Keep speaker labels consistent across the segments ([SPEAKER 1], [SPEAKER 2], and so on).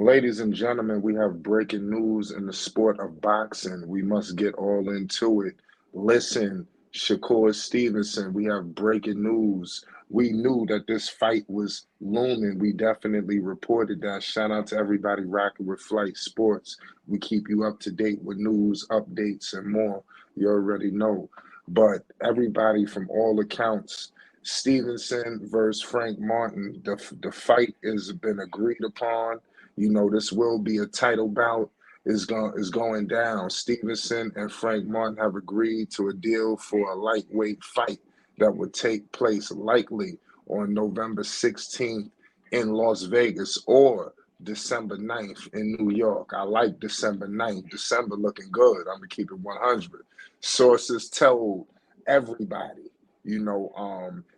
[SPEAKER 1] Ladies and gentlemen, we have breaking news in the sport of boxing. We must get all into it. Listen, Shakur Stevenson, we have breaking news. We knew that this fight was looming. We definitely reported that. Shout out to everybody rocking with Flight Sports. We keep you up to date with news, updates, and more. You already know. But everybody, from all accounts, Stevenson versus Frank Martin, the fight has been agreed upon. This will be a title bout. Is going down. Stevenson and Frank Martin have agreed to a deal for a lightweight fight that would take place likely on November 16th in Las Vegas or December 9th in New York. I like December 9th. December looking good. I'm gonna keep it 100. Sources told everybody,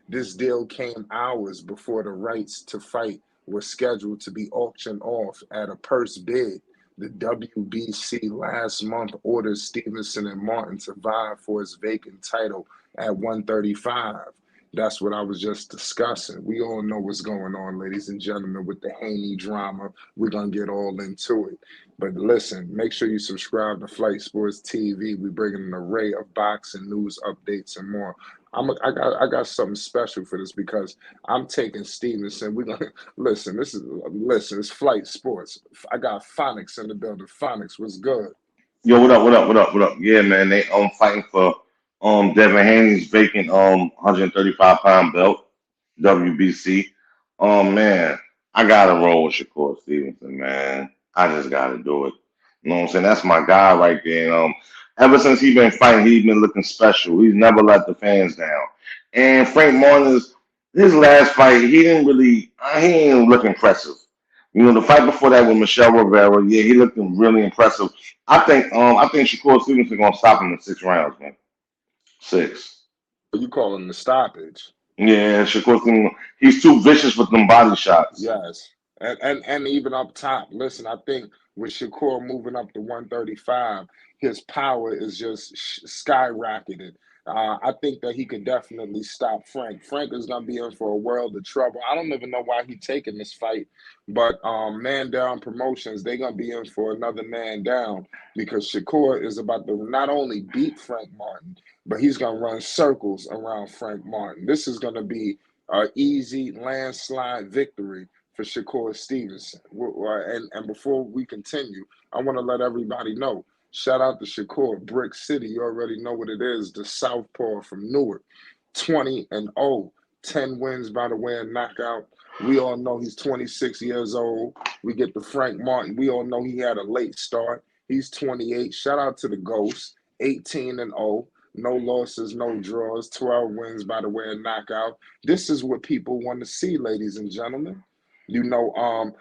[SPEAKER 1] this deal came hours before the rights to fight was scheduled to be auctioned off at a purse bid. The WBC last month ordered Stevenson and Martin to vie for his vacant title at 135. That's what I was just discussing. We all know what's going on, ladies and gentlemen, with the Haney drama. We're going to get all into it. But listen, make sure you subscribe to Flight Sports TV. We bring an array of boxing news, updates, and more. I got something special for this because I'm taking Stevenson. We're gonna listen. It's Flight Sports. I got Phonics in the building. Phonics was good.
[SPEAKER 2] Yo, what up? What up? What up? What up? Yeah, man. They fighting for Devin Haney's vacant 135-pound belt, WBC. Man, I gotta roll with Shakur Stevenson, man. I just gotta do it. You know what I'm saying? That's my guy right there. Ever since he been fighting, he's been looking special. He's never let the fans down. And Frank Martin's his last fight, he didn't look impressive. The fight before that with Michelle Rivera, yeah, he looked really impressive. I think Shakur Stevenson gonna stop him in 6 rounds, man. Six.
[SPEAKER 1] You calling the stoppage?
[SPEAKER 2] Yeah, Shakur Stevenson, he's too vicious with them body shots.
[SPEAKER 1] Yes, and even up top. Listen, I think with Shakur moving up to 135, his power is just skyrocketed. I think that he could definitely stop Frank. Frank is gonna be in for a world of trouble. I don't even know why he taking this fight, but Man Down Promotions, they're gonna be in for another man down because Shakur is about to not only beat Frank Martin, but he's gonna run circles around Frank Martin. This is gonna be an easy landslide victory for Shakur Stevenson. And before we continue, I want to let everybody know. Shout out to Shakur, Brick City. You already know what it is. The Southpaw from Newark, 20-0, 10 wins by the way of knockout. We all know he's 26 years old. We get to Frank Martin. We all know he had a late start. He's 28. Shout out to the Ghost, 18-0. No losses, no draws, 12 wins by the way of knockout. This is what people want to see, ladies and gentlemen. You know, um,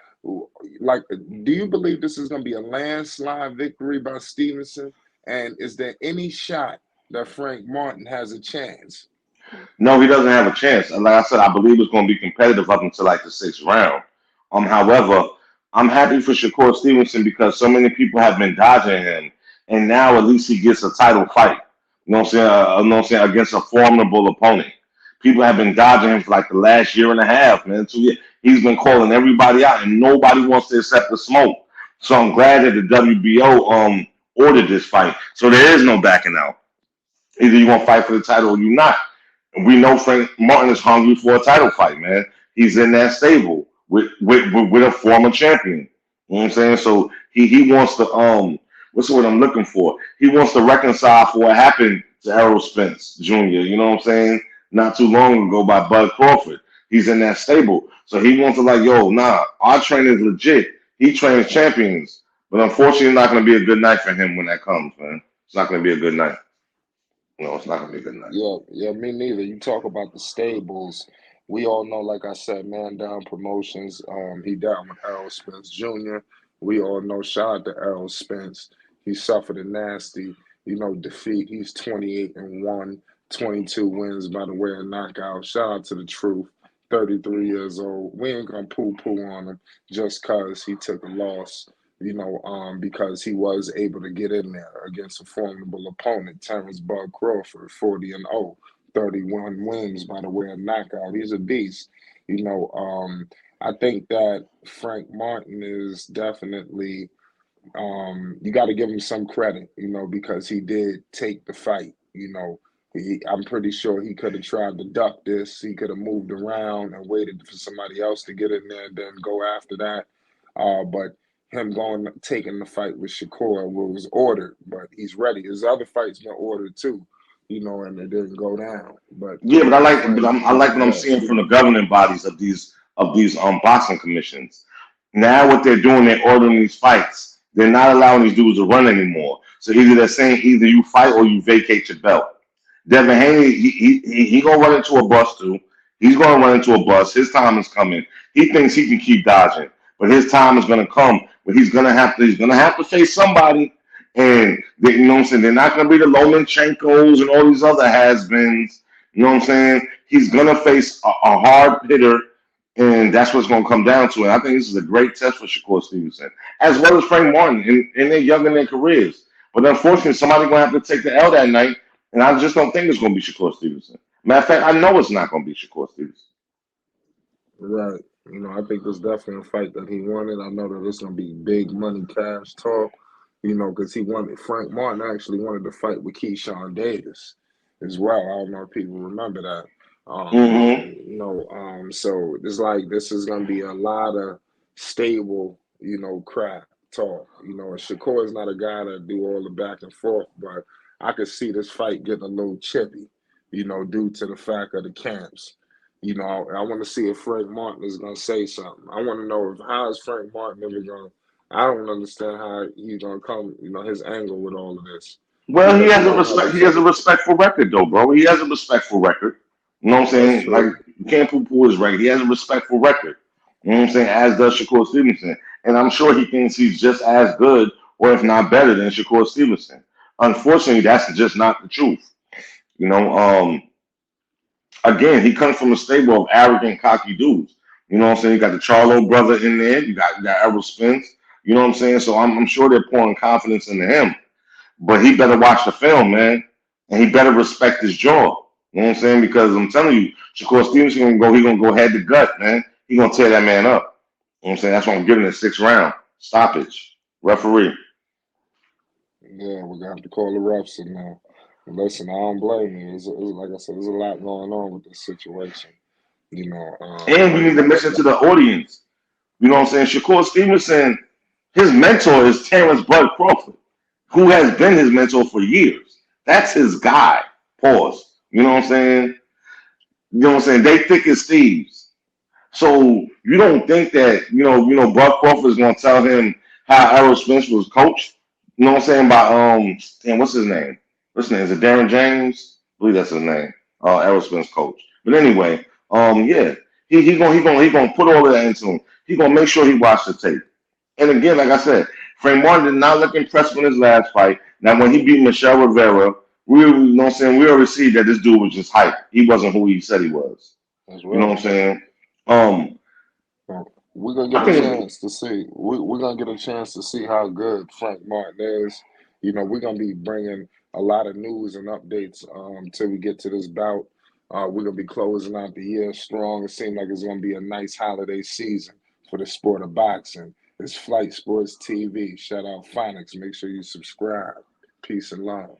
[SPEAKER 1] like, do you believe this is going to be a landslide victory by Stevenson? And is there any shot that Frank Martin has a chance?
[SPEAKER 2] No, he doesn't have a chance. And like I said, I believe it's gonna be competitive up until like the 6th round. However, I'm happy for Shakur Stevenson because so many people have been dodging him, and now at least he gets a title fight. You know what I'm saying? You know what I'm saying, against a formidable opponent. People have been dodging him for like the last year and a half, man. 2 years. He's been calling everybody out, and nobody wants to accept the smoke. So I'm glad that the WBO ordered this fight. So there is no backing out. Either you want to fight for the title or you not. And we know Frank Martin is hungry for a title fight, man. He's in that stable with a former champion. You know what I'm saying? So he wants to what's the word I'm looking for? He wants to reconcile for what happened to Errol Spence Jr., you know what I'm saying? Not too long ago by Bud Crawford. He's in that stable. So he wants to like, yo, nah, our trainer is legit. He trains champions. But unfortunately, it's not gonna be a good night for him when that comes, man. It's not gonna be a good night. No, it's not gonna be a good night.
[SPEAKER 1] Yeah, yeah, me neither. You talk about the stables. We all know, like I said, Man Down Promotions. He down with Errol Spence Jr. We all know. Shout out to Errol Spence. He suffered a nasty, defeat. He's 28-1, 22 wins by the way of knockout. Shout out to the truth. 33 years old. We ain't gonna poo-poo on him just cause he took a loss. Because he was able to get in there against a formidable opponent, Terrence Bud Crawford, 40-0, 31 wins by the way of knockout. He's a beast. You know, um, I think that Frank Martin is definitely you got to give him some credit, because he did take the fight. I'm pretty sure he could have tried to duck this. He could have moved around and waited for somebody else to get in there and then go after that. But him going taking the fight with Shakur was ordered, but he's ready. His other fights been ordered too, and it didn't go down. But
[SPEAKER 2] Yeah, but
[SPEAKER 1] Frank,
[SPEAKER 2] I like what I'm
[SPEAKER 1] yeah,
[SPEAKER 2] seeing from the governing bodies of these boxing commissions. Now what they're doing, they're ordering these fights. They're not allowing these dudes to run anymore. So either they're saying either you fight or you vacate your belt. Devin Haney, he gonna run into a bus too. He's gonna run into a bus. His time is coming. He thinks he can keep dodging, but his time is gonna come. But he's gonna have to face somebody. And you know what I'm saying? They're not gonna be the Lomachenko's and all these other has-beens. You know what I'm saying? He's gonna face a hard hitter, and that's what's gonna come down to it. I think this is a great test for Shakur Stevenson, as well as Frank Martin, and they're young in their careers. But unfortunately, somebody's gonna have to take the L that night, and I just don't think it's gonna be Shakur Stevenson. Matter of fact, I know it's not gonna be Shakur Stevenson.
[SPEAKER 1] right. I think there's definitely a fight that he wanted. I know that it's gonna be big money, cash talk. Because he wanted Frank Martin actually wanted to fight with Keyshawn Davis as well. I don't know if people remember that.
[SPEAKER 2] Hmm.
[SPEAKER 1] So it's like this is gonna be a lot of stable, crap talk. And Shakur is not a guy that do all the back and forth, but I could see this fight getting a little chippy, due to the fact of the camps. I want to see if Frank Martin is gonna say something. I want to know if how is Frank Martin ever gonna. I don't understand how he's gonna come, his angle with all of this,
[SPEAKER 2] Well, he
[SPEAKER 1] because he
[SPEAKER 2] has a
[SPEAKER 1] don't have a
[SPEAKER 2] respect. He has a
[SPEAKER 1] fight.
[SPEAKER 2] respectful record, though, bro. He has a respectful record. You know what I'm
[SPEAKER 1] That's
[SPEAKER 2] saying? Like
[SPEAKER 1] true.
[SPEAKER 2] you can't poo-poo his record. He has a respectful record. You know what I'm saying? As does Shakur Stevenson, and I'm sure he thinks he's just as good, or if not better, than Shakur Stevenson. Unfortunately, that's just not the truth. You know, again, he comes from a stable of arrogant, cocky dudes. You know what I'm saying? You got the Charlo brother in there. You got Errol Spence. You know what I'm saying? So I'm sure they're pouring confidence into him. But he better watch the film, man, and he better respect his jaw. You know what I'm saying? Because I'm telling you, Shakur Stevenson gonna go. He gonna go head to gut, man. He gonna tear that man up. You know what I'm saying? That's why I'm giving it 6 round stoppage. Referee.
[SPEAKER 1] Yeah, we're gonna have to call the refs in now. Listen, I don't blame you. Like I said, there's a lot going on with this situation.
[SPEAKER 2] And we
[SPEAKER 1] But
[SPEAKER 2] need to
[SPEAKER 1] like,
[SPEAKER 2] mention to the audience. You know what I'm saying? Shakur Stevenson, his mentor is Terrence Bud Crawford, who has been his mentor for years. That's his guy. Pause. You know what I'm saying? You know what I'm saying? They thick as thieves. So you don't think that Bud Crawford is gonna tell him how Errol Spence was coached? You know what I'm saying? By damn, what's his name? What's his name? Is it Darren James? I believe that's his name. Errol Spence coach. But anyway, yeah, he gonna put all of that into him. He gonna make sure he watched the tape. And again, like I said, Frank Martin did not look impressed with his last fight. Now, when he beat Michelle Rivera, you know what I'm saying, we already see that this dude was just hype. He wasn't who he said he was.
[SPEAKER 1] that's
[SPEAKER 2] You know
[SPEAKER 1] right.
[SPEAKER 2] what I'm saying? Um,
[SPEAKER 1] We're gonna
[SPEAKER 2] I
[SPEAKER 1] get a
[SPEAKER 2] think
[SPEAKER 1] chance to see. We're gonna get a chance to see how good Frank Martin is. We're gonna be bringing a lot of news and updates till we get to this bout. We're gonna be closing out the year strong. It seems like it's gonna be a nice holiday season for the sport of boxing. It's Flight Sports TV. Shout out Phonics. Make sure you subscribe. Peace and love.